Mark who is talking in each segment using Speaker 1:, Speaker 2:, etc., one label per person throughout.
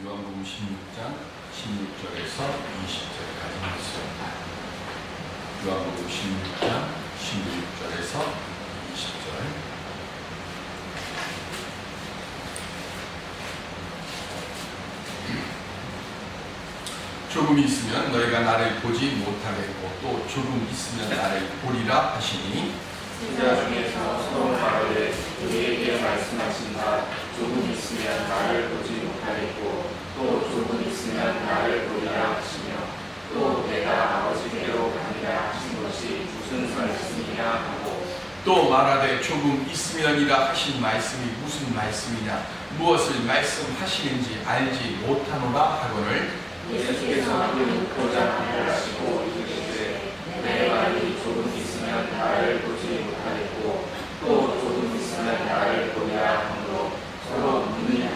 Speaker 1: 요한복음 16장 16절에서 20절까지 말씀입니다. 요한복음 16장 16절에서 20절. 조금 있으면 너희가 나를 보지 못하겠고 또 조금 있으면 나를 보리라 하시니
Speaker 2: 제자 중에서 서로 말하되 우리에게 말씀하신다. 조금 있으면 나를 보지 못하겠고 또 조금 있으면 나를 보리라 하시며 또 내가 아버지께로 가니라 하신 것이 무슨 말씀이냐 하고
Speaker 1: 또 말하되 조금 있으면이라 하신 말씀이 무슨 말씀이냐 무엇을 말씀하시는지 알지 못하노라 하거늘
Speaker 2: 예수께서 그보자 말하시고 이르시되 내 말이 조금 있으면 나를 보지 못하겠고 또 조금 있으면 나를 보리라 하므로 서로 묻느냐.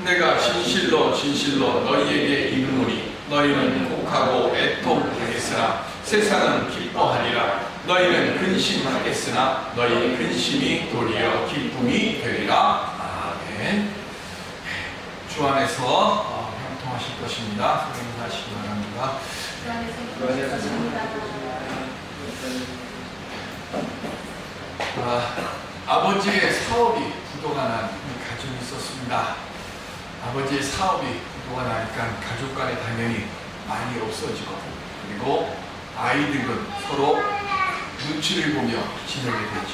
Speaker 1: 내가 진실로 진실로 너희에게 이르노니 너희는 혹하고 애통하겠으나 세상은 기뻐하리라. 너희는 근심하겠으나 너희 근심이 도리어 기쁨이 되리라. 아멘. 주 안에서 형통하실 것입니다. 소리하시기 바랍니다. 아버지의 사업이 부도가 난 가정이 있었습니다. 아버지의 사업이 부도가 나니까 가족 간에 당연히 많이 없어지고 그리고 아이들은 서로 눈치를 보며 지내게 됐죠.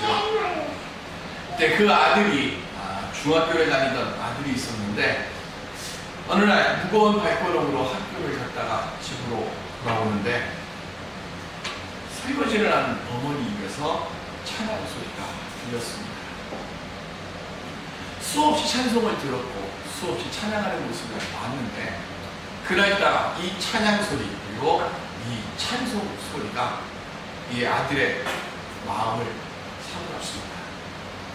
Speaker 1: 그때 그 아들이 중학교를 다니던 아들이 있었는데 어느 날 무거운 발걸음으로 학교를 갔다가 집으로 돌아오는데 설거지를 하는 어머니 입에서 찬양 소리가 들렸습니다. 수없이 찬송을 들었고 수없이 찬양하는 모습을 봤는데 그날따라 이 찬양 소리 그리고 이 찬송 소리가 이 아들의 마음을 사로잡습니다.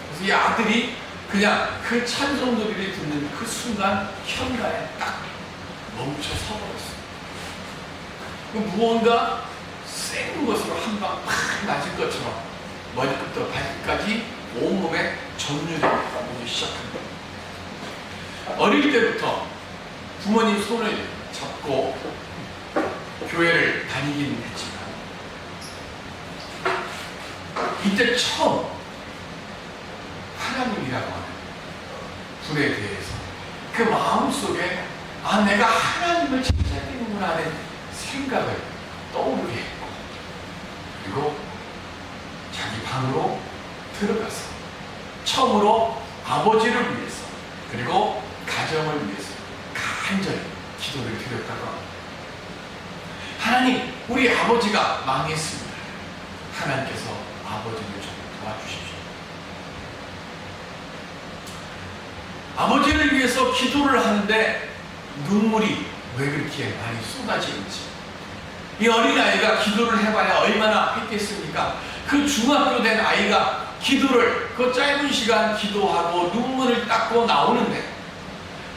Speaker 1: 그래서 이 아들이 그냥 그 찬송 소리를 듣는 그 순간 현가에 딱 멈춰 서버렸어요. 무언가 센 것으로 한 방 팍 맞은 것처럼 머리부터 발끝까지 온몸에 전율이 오기 시작합니다. 어릴 때부터 부모님 손을 잡고 교회를 다니기는 했지만 이때 처음 하나님이라고 하는 분에 대해서 그 마음속에 내가 하나님을 찾아야 되는구나 하는 생각을 떠오르게 했고 그리고 자기 방으로 들어가서 처음으로 아버지를 위해서 그리고 가정을 위해서 간절히 기도를 드렸다고 합니다. 하나님, 우리 아버지가 망했습니다. 하나님께서 아버지를 좀 도와주십시오. 아버지를 위해서 기도를 하는데 눈물이 왜 그렇게 많이 쏟아지는지 이 어린아이가 기도를 해봐야 얼마나 했겠습니까? 그 중학교 된 아이가 기도를 그 짧은 시간 기도하고 눈물을 닦고 나오는데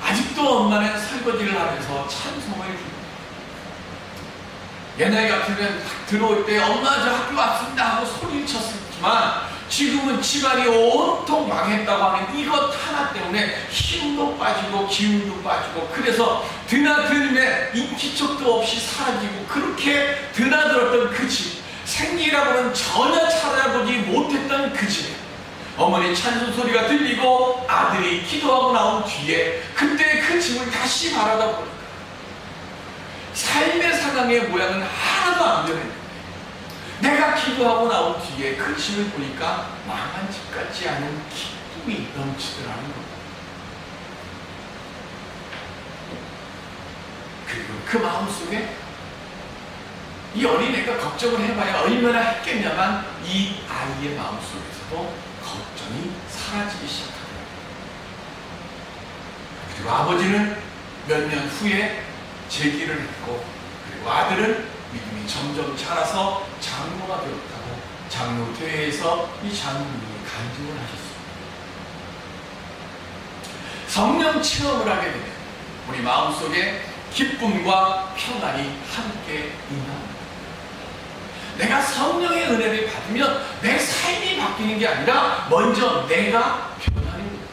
Speaker 1: 아직도 엄마는 설거지를 하면서 찬송을 부릅니다. 옛날 같으면 들어올 때 엄마 저 학교 왔습니다 하고 소리를 쳤었지만 지금은 집안이 온통 망했다고 하는 이것 하나 때문에 힘도 빠지고 기운도 빠지고 그래서 드나들면 인기척도 없이 사라지고 그렇게 드나들었던 그 집 생기라고는 전혀 찾아보지 못했던 그 집에 어머니 찬송 소리가 들리고 아들이 기도하고 나온 뒤에 그때 그 집을 다시 바라다 보니까 삶의 상황의 모양은 하나도 안 변했는데 내가 기도하고 나온 뒤에 그 집을 보니까 망한 집 같지 않은 기쁨이 넘치더라는 겁니다. 그리고 그 마음속에 이 어린애가 걱정을 해봐야 얼마나 했겠냐만 이 아이의 마음속에서도 걱정이 사라지기 시작합니다. 그리고 아버지는 몇 년 후에 재기를 했고 그리고 아들은 믿음이 점점 자라서 장로가 되었다고 장로대회에서 이 장로님이 간증을 하셨습니다. 성령 체험을 하게 되면 우리 마음속에 기쁨과 평안이 함께 임합니다. 내가 성령의 은혜를 받으면 내 삶이 바뀌는 게 아니라 먼저 내가 변하는 겁니다.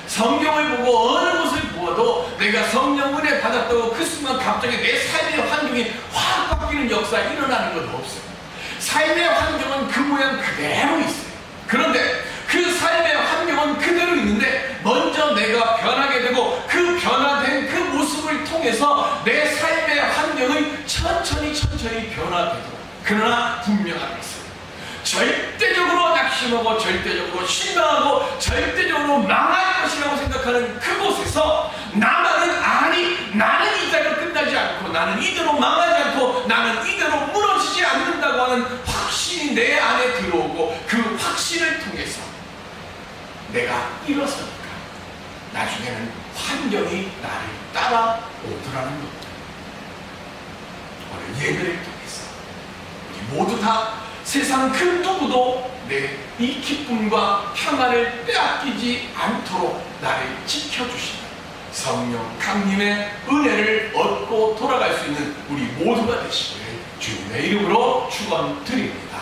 Speaker 1: 성경을 보고 어느 것을 부어도 내가 성령 은혜 받았다고 그 순간 갑자기 내 삶의 환경이 확 바뀌는 역사 일어나는 건 없어요. 삶의 환경은 그 모양 그대로 있어요. 그런데 그 삶의 환경은 그대로 있는데 먼저 내가 변하게 되고 그 변화된 그 모습을 통해서 내 삶의 환경은 천천히 변화되도록. 그러나 분명한 것은 절대적으로 낙심하고 절대적으로 실망하고 절대적으로 망할 것이라고 생각하는 그곳에서 나는 이대로 끝나지 않고 나는 이대로 망하지 않고 나는 이대로 무너지지 않는다고 하는 확신이 내 안에 들어오고 그 확신을 통해서 내가 일어서니까 나중에는 환경이 나를 따라오더라는 겁니다. 오늘 예배를 통해서 우리 모두 다 세상 그 누구도 내 이 기쁨과 평안을 빼앗기지 않도록 나를 지켜주시는 성령 강림의 은혜를 얻고 돌아갈 수 있는 우리 모두가 되시기를 주님의 이름으로 축원드립니다.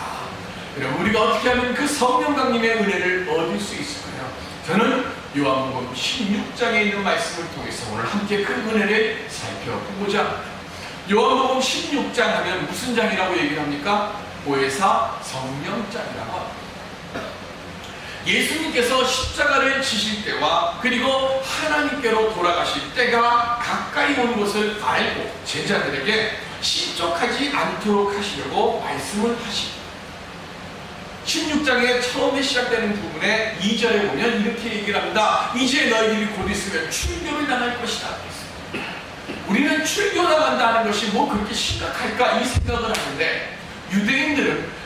Speaker 1: 여러분, 우리가 어떻게 하면 그 성령 강림의 은혜를 얻을 수 있을까요? 저는 요한복음 16장에 있는 말씀을 통해서 오늘 함께 그 은혜를 살펴보고자 합니다. 요한복음 16장 하면 무슨 장이라고 얘기를 합니까? 보혜사 성령장이라고 합니다. 예수님께서 십자가를 지실 때와 그리고 하나님께로 돌아가실 때가 가까이 온 것을 알고 제자들에게 실족하지 않도록 하시려고 말씀을 하십니다. 16장에 처음에 시작되는 부분에 2절에 보면 이렇게 얘기를 합니다. 이제 너희들이 곧 있으면 출교를 당할 것이다. 우리는 출교 당한다는 것이 뭐 그렇게 심각할까 이 생각을 하는데, 유대인들은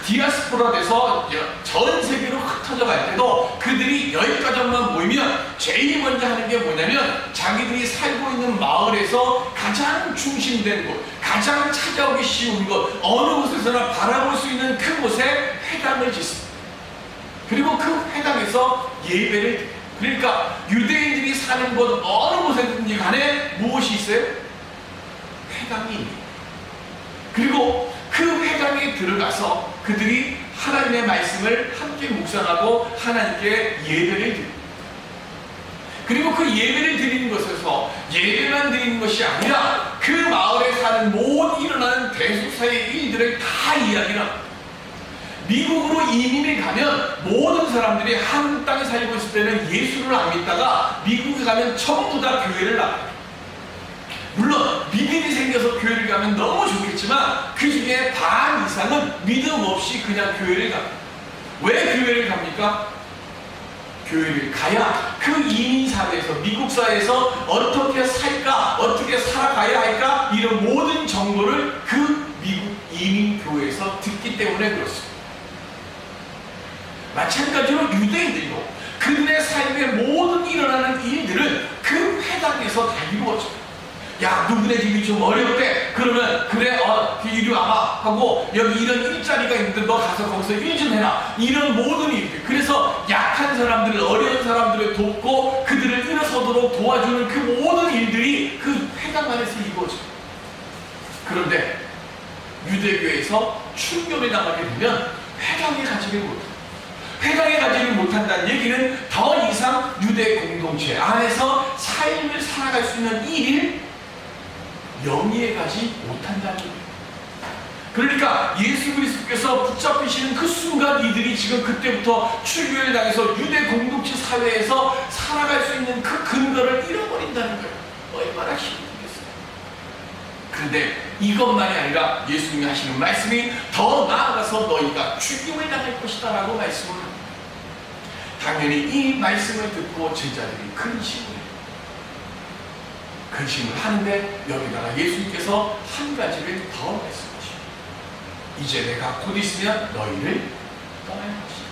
Speaker 1: 디아스포라 돼서 전 세계로 흩어져 갈 때도 그들이 10가족만 모이면 제일 먼저 하는 게 뭐냐면 자기들이 살고 있는 마을에서 가장 중심된 곳, 가장 찾아오기 쉬운 곳, 어느 곳에서나 바라볼 수 있는 그곳에 회당을 짓습니다. 그리고 그 회당에서 예배를 드려요. 그러니까 유대인들이 사는 곳 어느 곳에든지 간에 무엇이 있어요? 회당이 있는. 그리고 그 회당에 들어가서 그들이 하나님의 말씀을 함께 묵상하고 하나님께 예배를 드립니다. 그리고 그 예배를 드리는 것에서 예배만 드리는 것이 아니라 그 마을에 사는 모든 일어나는 대수사의 일들을 다 이야기를 합니다. 미국으로 이민을 가면 모든 사람들이 한국 땅에 살고 있을 때는 예수를 안 믿다가 미국에 가면 전부 다 교회를 나가요. 물론 믿음이 생겨서 교회를 가면 너무 좋겠지만 그 중에 반 이상은 믿음 없이 그냥 교회를 갑니다. 왜 교회를 갑니까? 교회를 가야 그 이민 사회에서, 미국 사회에서 어떻게 살까, 어떻게 살아가야 할까, 이런 모든 정보를 그 미국 이민 교회에서 듣기 때문에 그렇습니다. 마찬가지로 유대인들도 그들의 삶의 모든 일어나는 일들은 그 회당에서 다 이루어져요. 야, 누구네 집이 좀 어렵대. 그러면 그래, 이리 와봐 하고 여기 이런 일자리가 있는데 너 가서 거기서 일 좀 해라. 이런 모든 일들. 그래서 약한 사람들을, 어려운 사람들을 돕고 그들을 일어서도록 도와주는 그 모든 일들이 그 회당 안에서 이루어져요. 그런데 유대교에서 출교를 당하게 되면 회당에 가지를 못해요. 회당에 가지를 못한다는 얘기는 더 이상 유대 공동체 안에서 삶을 살아갈 수 있는 일을 영위에 가지 못한다는 거예요. 그러니까 예수 그리스도께서 붙잡히시는 그 순간 이들이 지금 그때부터 출교를 당해서 유대 공동체 사회에서 살아갈 수 있는 그 근거를 잃어버린다는 거예요. 얼마나 힘들겠어요. 그런데 이것만이 아니라 예수님이 하시는 말씀이 더 나아가서 너희가 죽임을 당할 것이다 라고 말씀을 합니다. 당연히 이 말씀을 듣고 제자들이 근심을 하는데 여기다가 예수님께서 한 가지를 더 말씀하십니다. 이제 내가 곧 있으면 너희를 떠날 것이다.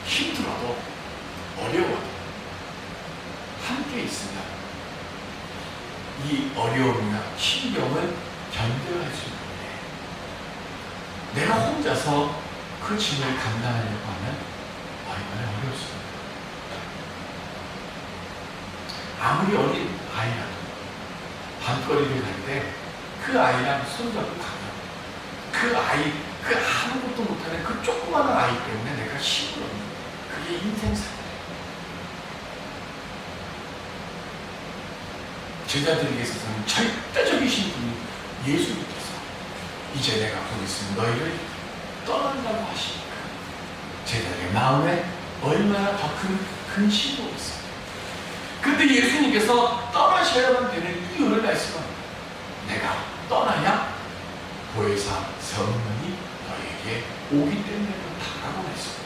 Speaker 1: 힘들어도 어려워도 함께 있으면 이 어려움이나 힘겨움을 견뎌할 수 있는데 내가 혼자서 그 짐을 감당하려고 하면 얼마나 어렵습니다. 아무리 어린 아이라도 밤거리를 갈 때 그 아이랑 손잡고 가면 그 아이, 그 아무것도 못하는 그 조그마한 아이 때문에 내가 힘을 얻는 거예요. 그게 인생사예요. 제자들에게 있어서는 절대적이신 분이 예수님께서 이제 내가 곧 있으면 너희를 떠난다고 하시니까 제자들의 마음에 얼마나 더 큰 근심이 있어요. 근데 예수님께서 떠나셔야만 되는 이유를 말씀합니다. 내가 떠나야 보혜사 성령이 너에게 오기 때문에 그렇다라고 했습니다.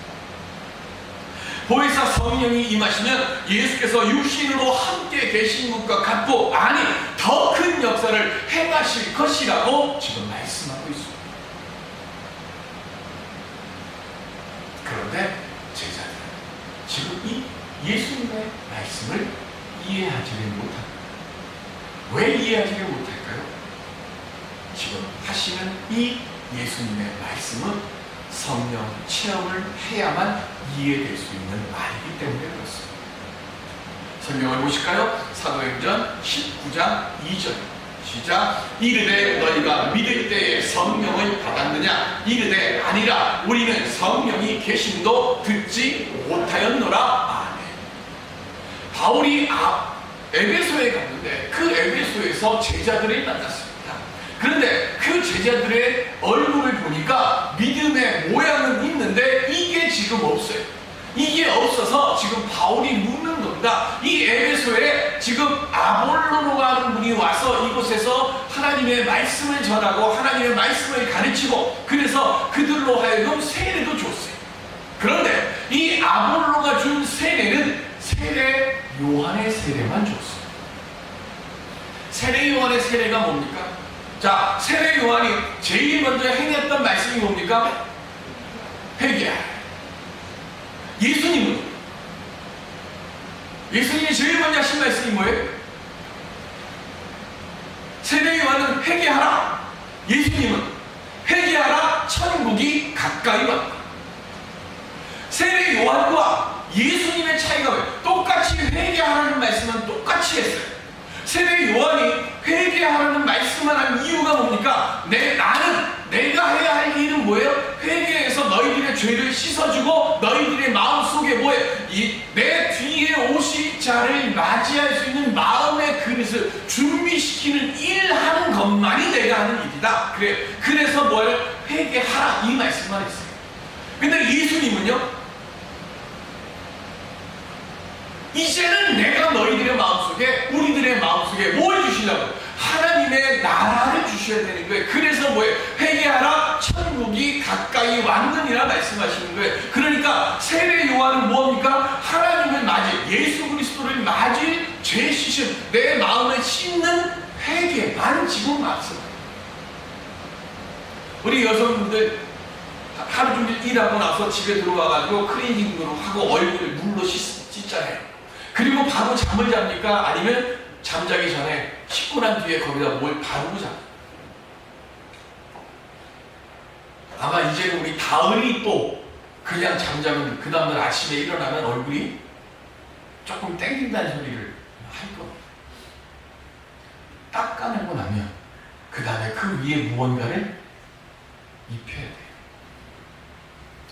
Speaker 1: 보혜사 성령이 임하시면 예수께서 육신으로 함께 계신 것과 같고, 아니 더 큰 역사를 행하실 것이라고 지금 말씀하고 있습니다. 그런데 제자들은 지금 이 예수님의 말씀을 이해하지를 못합니다. 왜 이해하지를 못할까요? 지금 하시는 이 예수님의 말씀은 성령 체험을 해야만 이해될 수 있는 말이기 때문에 그렇습니다. 성경을 보실까요? 사도행전 19장 2절 시작. 이르되 너희가 믿을 때에 성령을 받았느냐? 이르되 아니라 우리는 성령이 계심도 듣지 못하였노라. 아멘. 바울이 에베소에 갔는데 그 에베소에서 제자들을 만났습니다. 그런데 그 제자들의 얼굴을 보니까 믿음의 모양은 있는데 이게 지금 없어요. 이게 없어서 지금 바울이 묻는 겁니다. 이 에베소에 지금 아볼로로가 하는 분이 와서 이곳에서 하나님의 말씀을 전하고 하나님의 말씀을 가르치고, 그래서 그들로 하여금 세례도 줬어요. 그런데 이 아볼로가 준 세례는 세례 요한의 세례만 줬어요. 세례 요한의 세례가 뭡니까? 자, 세례 요한이 제일 먼저 행했던 말씀이 뭡니까? 회개하라. 예수님이 제일 먼저 하신 말씀이 뭐예요? 세례 요한은 회개하라. 예수님은 회개하라, 천국이 가까이 왔다. 세례 요한과 예수님의 차이가 뭐예요? 똑같이 회개하라는 말씀은 똑같이 했어요. 세례 요한이 회개하라는 말씀만 한 이유가 뭡니까? 내가 해야 할 일은 뭐예요? 회개해서 너희들의 죄를 씻어주고 너희들의 마음속에 뭐예요? 내 뒤에 오실 자를 맞이할 수 있는 마음의 그릇을 준비시키는 일하는 것만이 내가 하는 일이다. 그래서 뭐예요? 회개하라, 이 말씀만 했어요. 근데 예수님은요, 이제는 내가 너희들의 마음속에, 우리들의 마음속에 뭘 주시려고? 하나님의 나라를 주셔야 되는 거예요. 그래서 뭐예요? 회개하라, 천국이 가까이 왔느니라 말씀하시는 거예요. 그러니까 세례 요한은 뭡니까? 하나님을 맞이, 예수 그리스도를 맞이, 죄 씻음, 내 마음을 씻는 회개만 지금 말씀해요. 우리 여성분들 하루 종일 일하고 나서 집에 들어와가지고 클리닝으로 하고 얼굴을 물로 씻잖아요. 그리고 바로 잠을 잡니까? 아니면 잠자기 전에 씻고 난 뒤에 거기다 뭘 바르고 잡니까? 아마 이제는 우리 다은이 또 그냥 잠자면 그 다음날 아침에 일어나면 얼굴이 조금 땡긴다는 소리를 할 겁니다. 닦아내고 나면 그 다음에 그 위에 무언가를 입혀야 돼요.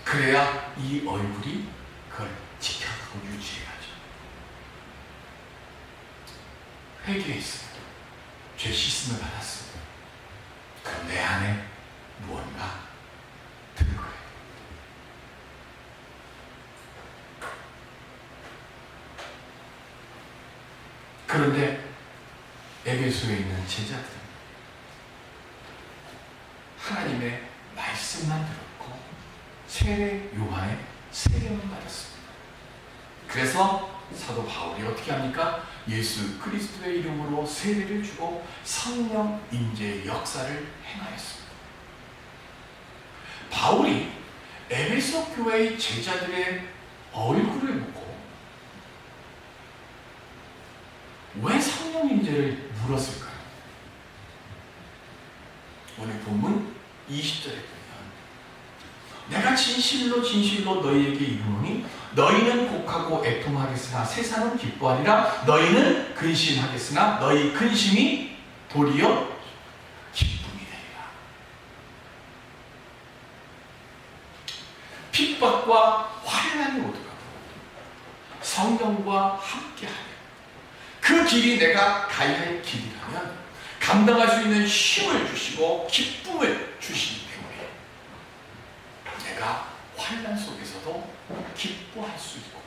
Speaker 1: 그래야 이 얼굴이 그걸 지켜가고 유지해가죠. 회개했습니다. 죄 씻음을 받았습니다. 그럼 내 안에 무언가 든 거예요. 그런데 에베소에 있는 제자들은 하나님의 말씀만 들었고 세례 요한의 세례만 받았습니다. 그래서 사도 바울이 어떻게 합니까? 예수 그리스도의 이름으로 세례를 주고 성령 임재의 역사를 행하였습니다. 바울이 에베소 교회의 제자들의 얼굴을 보고 왜 성령 임재를 물었을까요? 오늘 본문 20절에 보면 내가 진실로 진실로 너희에게 이르노니 너희는 곡하고 애통하겠으나 세상은 기뻐하리라. 너희는 근심하겠으나 너희 근심이 도리어 기쁨이 되리라. 핍박과 환난이 오더라도 성령과 함께하며 그 길이 내가 가야 할 길이라면 감당할 수 있는 힘을 주시고 기쁨을 주시기 때문에 내가 환난 속에서도 기뻐할 수 있고,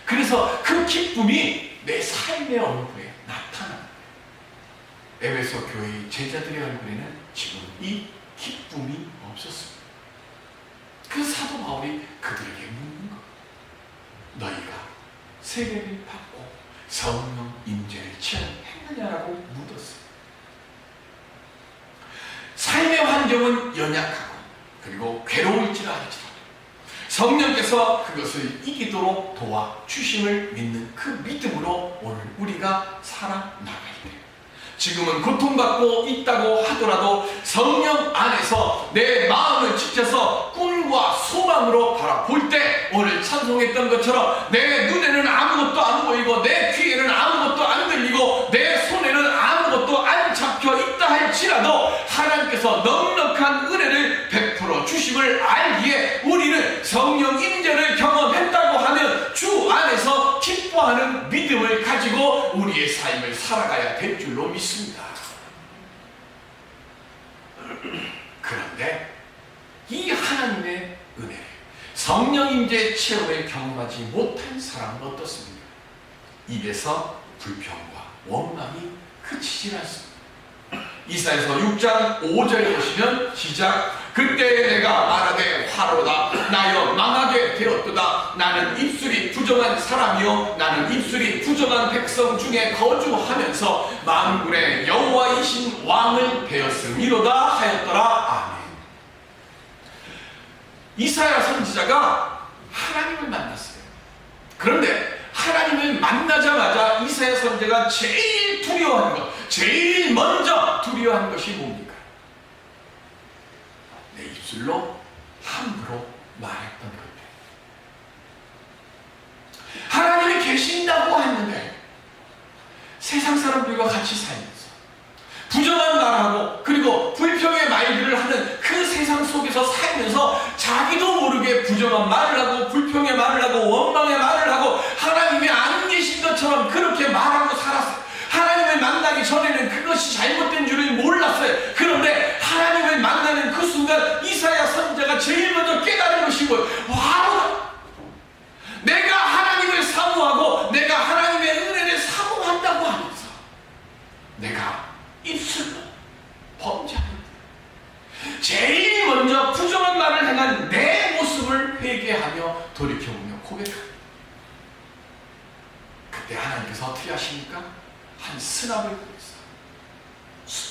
Speaker 1: 그래서 그 기쁨이 내 삶의 얼굴에 나타납니다. 에베소 교회의 제자들의 얼굴에는 지금 이 기쁨이 없었습니다. 그 사도 바울이 그들에게 묻는 것, 너희가 세례를 받고 성령 임재를 체험했느냐라고 묻었어요. 삶의 환경은 연약하고 그리고 괴로울지라도 성령께서 그것을 이기도록 도와주심을 믿는 그 믿음으로 오늘 우리가 살아나갈 때, 지금은 고통받고 있다고 하더라도 성령 안에서 내 마음을 지켜서 꿈과 소망으로 바라볼 때, 오늘 찬송했던 것처럼 내 눈에는 아무것도 안 보이고 내 귀에는 아무것도 안 들리고 내 손에는 아무것도 안 잡혀 있다 할지라도 하나님께서 넉넉한 은혜를 베풀어 주심을 알기에 우리는 성령 임재를 경험했다고 하면 주 안에서 기뻐하는 믿음을 가지고 우리의 삶을 살아가야 될 줄로 믿습니다. 그런데 이 하나님의 은혜를, 성령 임재 체험을 경험하지 못한 사람은 어떻습니까? 입에서 불평과 원망이 그치지 않습니다. 이사야서 6장 5절에 보시면 시작, 그때 내가 말하되 화로다 나여 망하게 되었도다. 나는 입술이 부정한 사람이요 나는 입술이 부정한 백성 중에 거주하면서 만군의 여호와이신 왕을 배웠음이로다 하였더라. 아멘. 이사야 선지자가 하나님을 만났어요. 그런데 하나님을 만나자마자 이사야 선지자가 제일 두려워하는 것, 제일 먼저 두려워하는 것이 뭡니까? 내 입술로 함부로 말했던 겁니다. 하나님이 계신다고 했는데 세상 사람들과 같이 살면서 부정한 말하고 그리고 불평의 말들을 하는 그 세상 속에서 살면서 자기도 모르게 부정한 말을 하고 불평의 말을 하고 원망의 말을 하고 하나님이 안 계신 것처럼 그렇게 말하고 살았어요. 하나님을 만나기 전에는 그것이 잘못된 줄을 몰랐어요. 그런데 하나님을 만나는 그 순간 이사야 선지자가 제일 먼저 깨달은 것이 뭐예요? 와우! 내가 하나님을 사모하고 내가 하나님의 은혜를 사모한다고 하면서 내가 입술로 범죄하는 제일 먼저 부정한 말을 행한 내 모습을 회개하며 돌이켜보며 고백합니다. 그때 하나님께서 어떻게 하십니까? 한 스납을 보내서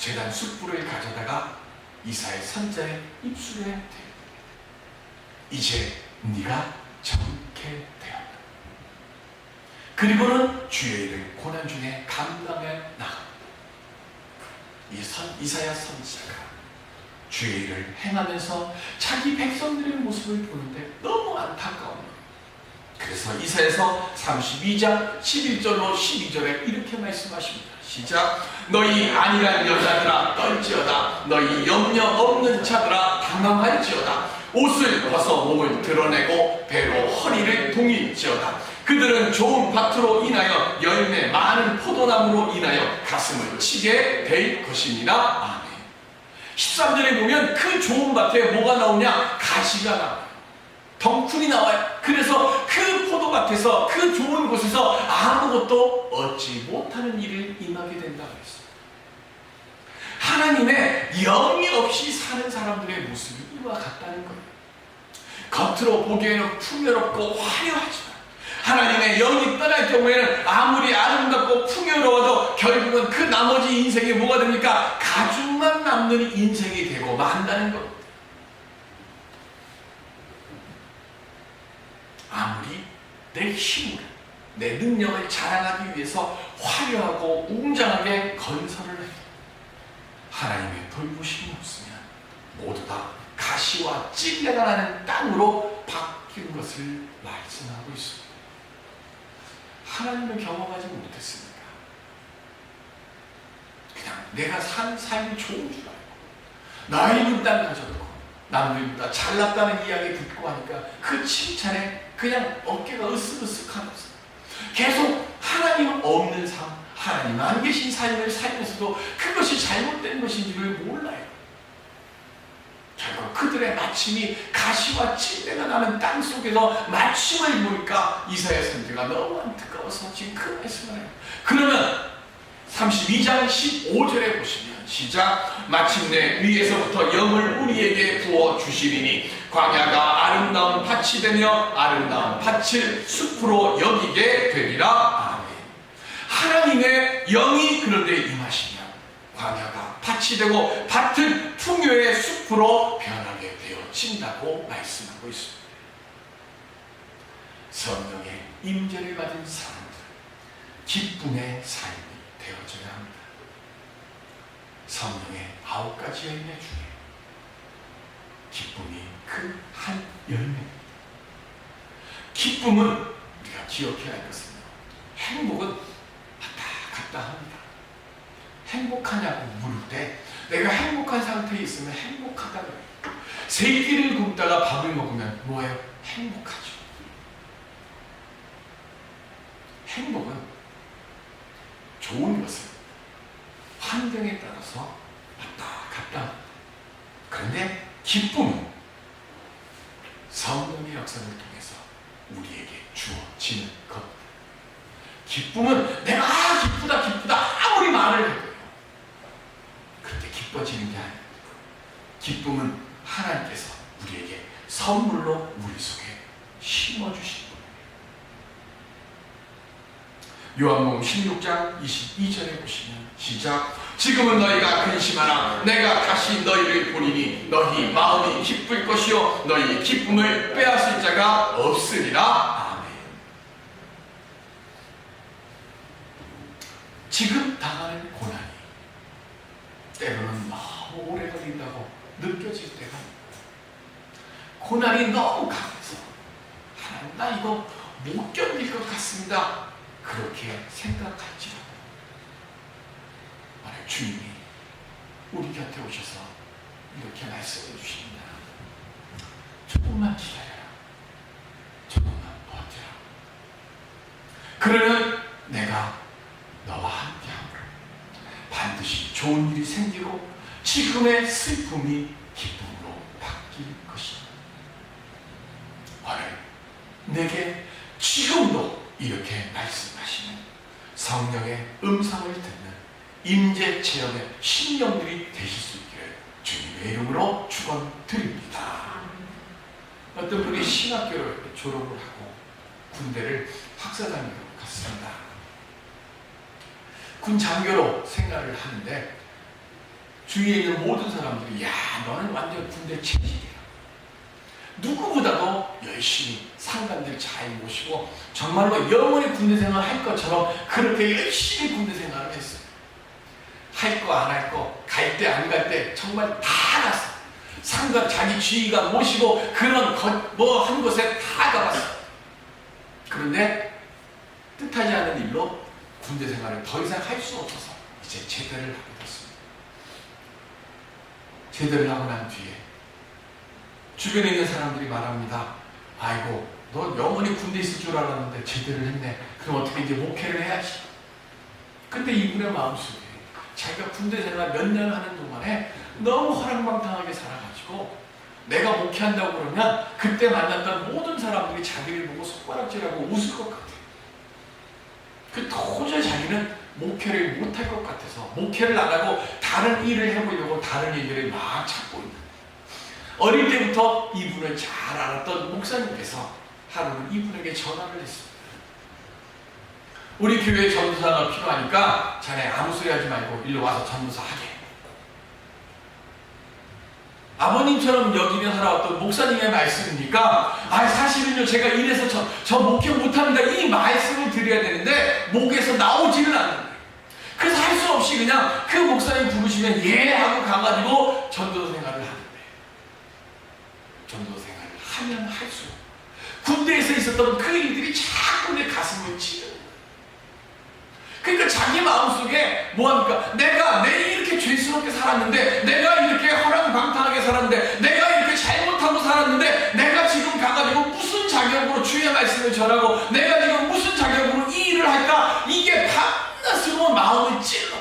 Speaker 1: 제단 숯불을 가져다가 이사야 선지자의 입술에 대요. 이제 네가 정케 되었다. 그리고는 주의 일을 고난 중에 감당해 나갑니다. 이사야 선지자가 주의 일을 행하면서 자기 백성들의 모습을 보는데 너무 안타까운 거예요. 그래서 이사야서 32장 11절로 12절에 이렇게 말씀하십니다. 시작, 너희 안일한 여자들아 떨지어다. 너희 염려 없는 자들아 당황할지어다. 옷을 벗어 몸을 드러내고 배로 허리를 동일지어다. 그들은 좋은 밭으로 인하여 열매 많은 포도나무로 인하여 가슴을 치게 될 것입니다. 아멘. 13절에 보면 그 좋은 밭에 뭐가 나오냐? 가시가 나와요. 덩쿨이 나와요. 그래서 그 포도밭에서 그 좋은 곳에서 아무것도 얻지 못하는 일을 임하게 된다고 했어요. 하나님의 영이 없이 사는 사람들의 모습이 이와 같다는 거예요. 겉으로 보기에는 풍요롭고 화려하지만 하나님의 영이 떠날 경우에는 아무리 아름답고 풍요로워도 결국은 그 나머지 인생이 뭐가 됩니까? 가죽만 남는 인생이 되고 만다는 겁니다. 아무리 내 힘으로 내 능력을 자랑하기 위해서 화려하고 웅장하게 건설을 해도 하나님의 돌보심이 없으면 모두 다 가시와 찔레가 나는 땅으로 바뀐 것을 말씀하고 있습니다. 하나님을 경험하지 못했습니까? 그냥 내가 산 삶이 좋은 줄 알고 나의 문단 가졌고 남들보다 잘났다는 이야기 듣고 하니까 그 칭찬에 그냥 어깨가 으쓱으쓱하면서 계속 하나님 없는 삶, 하나님 안 계신 삶을 살면서도 그것이 잘못된 것인지를 몰라요. 결국 그들의 마침이 가시와 찔레가 나는 땅 속에서 마침을 보니까 이사야 선지가 너무 안타까워서 지금 그 말씀을 해요. 그러면 32장 15절에 보시면 시작. 마침내 위에서부터 영을 우리에게 부어 주시리니 광야가 아름다운 밭이 되며 아름다운 밭을 숲으로 여기게 되리라. 아멘. 하나님의 영이 그런데 임하시면 광야가 밭이 되고 밭은 풍요의 숲으로 변하게 되어진다고 말씀하고 있습니다. 성령의 임재를 받은 사람들, 기쁨의 삶이 되어져야 합니다. 성령의 9가지 열매 중에 기쁨이 그 한 열매입니다. 기쁨은 우리가 기억해야 할 것은 행복은 왔다 갔다 합니다. 행복하냐고 물을 때 내가 행복한 상태에 있으면 행복하다고 해요. 세 끼를 굶다가 밥을 먹으면 뭐예요? 행복하죠. 행복은 좋은 것은 환경에 따라서 왔다 갔다. 그런데 기쁨은 성령의 역사를 통해서 우리에게 주어지는 것. 기쁨은 내가 기쁘다 아무리 말을 해도요, 그렇게 기뻐지는 게 아닙니다. 기쁨은 하나님께서 우리에게 선물로 우리 속에 심어주신 거예요. 요한복음 16장 22절에 보시면 시작. 지금은 너희가 근심하나 내가 다시 너희를 보리니 너희 마음이 기쁠 것이요 너희 기쁨을 빼앗을 자가 없으리라. 아멘. 지금 당하는 고난이 때로는 너무 오래 걸린다고 느껴질 때가 고난이 너무 강해서 하나님 나 이거 못 견딜 것 같습니다. 그렇게 생각할지라도 만약 주님이 우리 곁에 오셔서 이렇게 말씀해 주십니다. 조금만 기다려라. 조금만 버텨라. 그러면 내가 너와 함께하므로 반드시 좋은 일이 생기고 지금의 슬픔이 기쁨으로 바뀔 것이다. 오늘 내게 지금도 이렇게 말씀하시는 성령의 음성을 듣는 임재 체험의 신령들이 되실 수 있기를 주님의 이름으로 축원드립니다. 어떤 분이 신학교를 졸업을 하고 군대를 학사단위로 갔습니다. 군 장교로 생활을 하는데 주위에 있는 모든 사람들이 야 너는 완전 군대 체질이야. 누구보다도 열심히 상관들 잘 모시고 정말로 영원히 군대 생활을 할 것처럼 그렇게 열심히 군대 생활을 했어요. 할 거 안 할 거, 갈 때 안 갈 때 정말 다 갔어. 상관 자기 주위가 모시고 그런 뭐 한 곳에 다 가봤어. 그런데 뜻하지 않은 일로 군대 생활을 더 이상 할 수 없어서 이제 제대를 하게 됐습니다. 제대를 하고 난 뒤에 주변에 있는 사람들이 말합니다. 아이고 너 영원히 군대 있을 줄 알았는데 제대를 했네. 그럼 어떻게 이제 목회를 해야지. 근데 이분의 마음속에 자기가 군대 생활 몇 년 하는 동안에 너무 호랑방탕하게 살아가지고 내가 목회한다고 그러면 그때 만났던 모든 사람들이 자기를 보고 손가락질하고 웃을 것 같아요. 그 도저히 자기는 목회를 못할 것 같아서 목회를 안 하고 다른 일을 해보려고 다른 일들을 막 찾고 있는 거예요. 어릴 때부터 이분을 잘 알았던 목사님께서 하루는 이분에게 전화를 했습니다. 우리 교회에 전도사가 필요하니까 자네 아무 소리 하지 말고 일로 와서 전도사 하게. 아버님처럼 여기며 살아왔던 목사님의 말씀이니까 사실은요 제가 이래서 저 목회 못합니다 이 말씀을 드려야 되는데 목에서 나오지는 않는 거예요. 그래서 할 수 없이 그냥 그 목사님 부르시면 예 하고 가가지고 전도 생활을 하는 거예요. 전도 생활을 하면 할수록 군대에서 있었던 그 일들이 자꾸 내 가슴을 찌르는 거예요. 그러니까 자기 마음속에 뭐합니까? 내가 이렇게 죄스럽게 살았는데 내가 이렇게 허랑방탕하게 살았는데 내가 이렇게 잘못하고 살았는데 내가 지금 가가지고 무슨 자격으로 주의 말씀을 전하고 내가 지금 무슨 자격으로 이 스스로 마음을 찔러.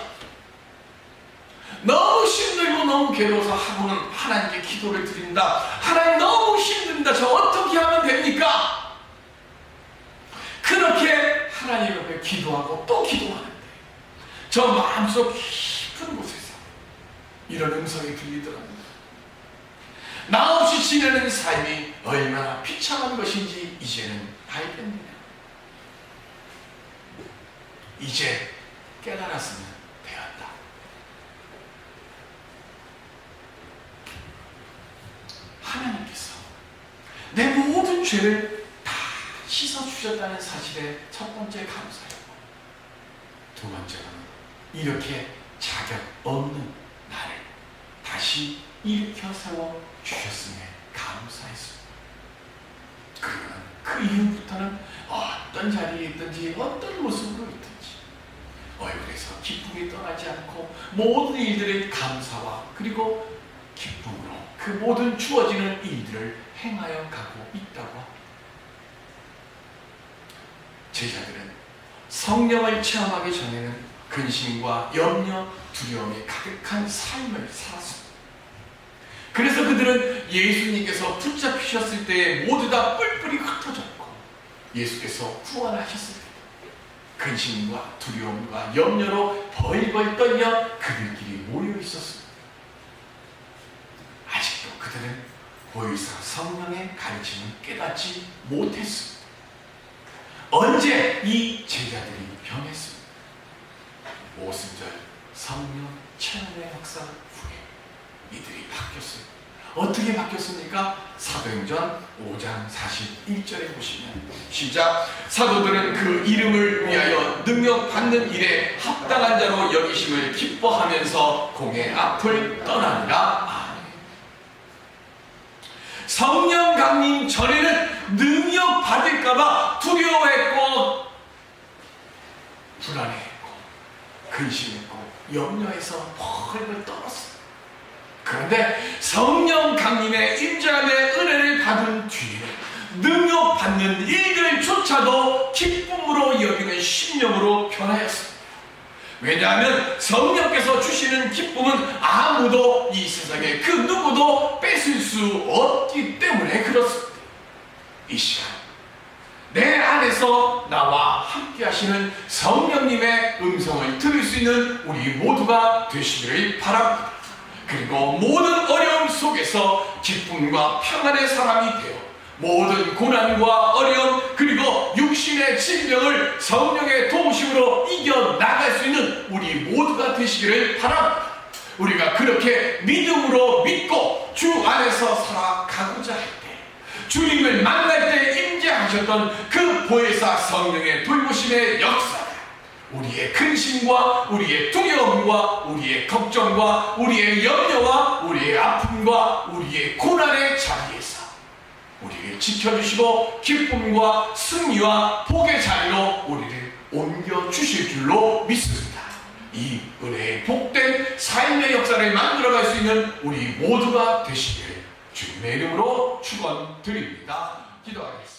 Speaker 1: 너무 힘들고 너무 괴로워서 하루는 하나님께 기도를 드린다. 하나님 너무 힘듭니다. 저 어떻게 하면 됩니까? 그렇게 하나님 앞에 기도하고 또 기도하는데 저 마음속 깊은 곳에서 이런 음성이 들리더랍니다. 나 없이 지내는 삶이 얼마나 비참한 것인지 이제는 알겠느냐. 이제 깨달았으면 되었다. 하나님께서 내 모든 죄를 다 씻어주셨다는 사실에 첫 번째 감사였고, 두 번째로는 이렇게 자격 없는 나를 다시 일으켜 세워 주셨음에 감사했습니다. 그러면 그 이후부터는 어떤 자리에 있든지 어떤 모습으로 있든지 얼굴에서 기쁨이 떠나지 않고 모든 일들의 감사와 그리고 기쁨으로 그 모든 주어지는 일들을 행하여 가고 있다고 합니다. 제자들은 성령을 체험하기 전에는 근심과 염려, 두려움이 가득한 삶을 살았습니다. 그래서 그들은 예수님께서 붙잡히셨을 때 모두 다 뿔뿔이 흩어졌고, 예수께서 구원하셨을 때 근심과 두려움과 염려로 벌벌 떨며 그들끼리 모여 있었습니다. 아직도 그들은 보혜사 성령의 가르침을 깨닫지 못했습니다. 언제 이 제자들이 변했습니다. 오순절 성령 체험의 역사 후에 이들이 바뀌었어요. 어떻게 바뀌었습니까? 사도행전 5장 41절에 보시면 시작. 사도들은 그 이름을 위하여 능력받는 일에 합당한 자로 여기심을 기뻐하면서 공회 앞을 떠나니라. 아멘. 성령 강림 전에는 능력 받을까봐 두려워했고 불안해했고 근심했고 염려해서 벌벌 떨었어요. 그런데 성령 강림의 임재함의 은혜를 받은 뒤에 능력 받는 일들조차도 기쁨으로 여기는 심령으로 변하였습니다. 왜냐하면 성령께서 주시는 기쁨은 아무도 이 세상에 그 누구도 뺏을 수 없기 때문에 그렇습니다. 이 시간 내 안에서 나와 함께 하시는 성령님의 음성을 들을 수 있는 우리 모두가 되시기를 바랍니다. 그리고 모든 어려움 속에서 기쁨과 평안의 사람이 되어 모든 고난과 어려움 그리고 육신의 질병을 성령의 도우심으로 이겨나갈 수 있는 우리 모두가 되시기를 바랍니다. 우리가 그렇게 믿음으로 믿고 주 안에서 살아가고자 할 때, 주님을 만날 때 임재하셨던 그 보혜사 성령의 돌보심의 역사, 우리의 근심과 우리의 두려움과 우리의 걱정과 우리의 염려와 우리의 아픔과 우리의 고난의 자리에서 우리를 지켜주시고 기쁨과 승리와 복의 자리로 우리를 옮겨주실 줄로 믿습니다. 이 은혜의 복된 삶의 역사를 만들어갈 수 있는 우리 모두가 되시기를 주님의 이름으로 축원드립니다. 기도하겠습니다.